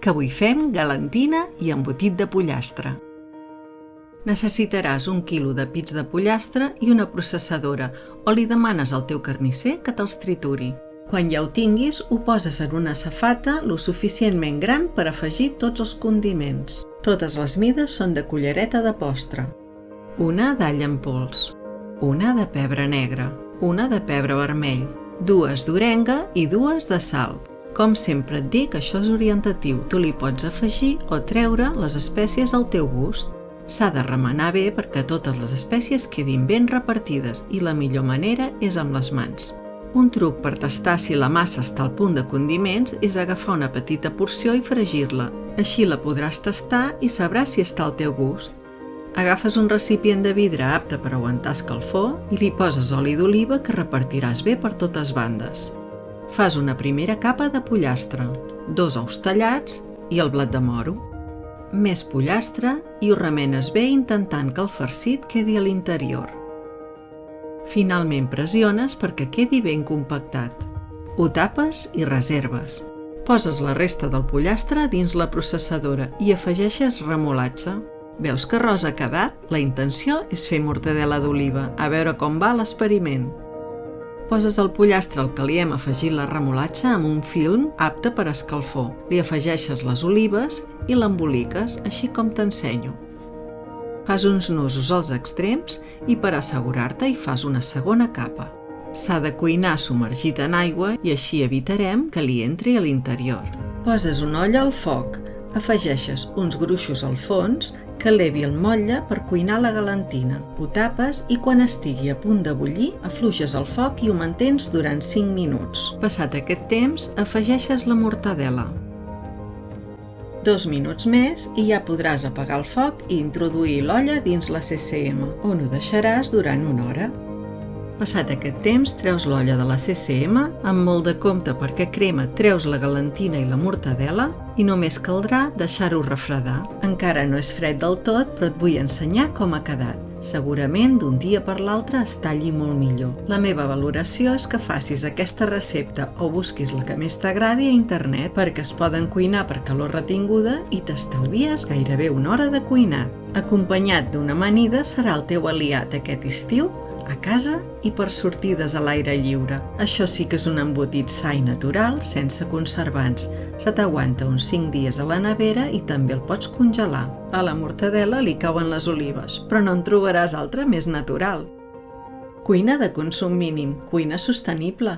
que avui fem galantina i embotit de pollastre. Necessitaràs 1 quilo de pits de pollastre i una processadora, o li demanes al teu carnisser que te'ls trituri. Quan ja ho tinguis, ho poses en una safata lo suficientment gran per afegir tots els condiments. Totes les mides són de cullereta de postre. Una d'all en pols, una de pebre negre, una de pebre vermell, 2 d'orenga i 2 de sal. Com sempre et dic, això és orientatiu. Tu li pots afegir o treure les espècies al teu gust. S'ha de remenar bé perquè totes les espècies quedin ben repartides i la millor manera és amb les mans. Un truc per tastar si la massa està al punt de condiments és agafar una petita porció i fregir-la. Així la podràs tastar i sabràs si està al teu gust. Agafes un recipient de vidre apte per aguantar escalfor i li poses oli d'oliva que repartiràs bé per totes bandes. Fas una primera capa de pollastre, 2 ous tallats i el blat de moro. Més pollastre i ho remenes bé intentant que el farcit quedi a l'interior. Finalment pressiones perquè quedi ben compactat. Ho tapes i reserves. Poses la resta del pollastre dins la processadora i afegeixes remolatxa. Veus que rosa ha quedat? La intenció és fer mortadela d'oliva, a veure com va l'experiment. Poses el pollastre al que li hem afegit la remolatxa amb un film apte per a escalfor. Li afegeixes les olives i l'emboliques, així com t'ensenyo. Fas uns nusos als extrems i per assegurar-te hi fas una segona capa. S'ha de cuinar submergit en aigua i així evitarem que li entri a l'interior. Poses una olla al foc, afegeixes uns gruixos al fons que elevi el motlle per cuinar la galantina. Ho tapes i quan estigui a punt de bullir, afluixes el foc i ho mantens durant 5 minuts. Passat aquest temps, afegeixes la mortadela. 2 minuts més i ja podràs apagar el foc i introduir l'olla dins la CCM, on ho deixaràs durant 1 hora. Passat aquest temps, treus l'olla de la CCM amb molt de compte perquè crema, treus la galantina i la mortadela i només caldrà deixar-ho refredar. Encara no és fred del tot, però et vull ensenyar com ha quedat. Segurament d'un dia per l'altre es talli molt millor. La meva valoració és que facis aquesta recepta o busquis la que més t'agradi a internet perquè es poden cuinar per calor retinguda i t'estalvies gairebé 1 hora de cuinat. Acompanyat d'una amanida serà el teu aliat aquest estiu a casa i per sortides a l'aire lliure. Això sí que és un embotit sa i natural, sense conservants. Se t'aguanta uns 5 dies a la nevera i també el pots congelar. A la mortadela li cauen les olives, però no en trobaràs altra més natural. Cuina de consum mínim, cuina sostenible.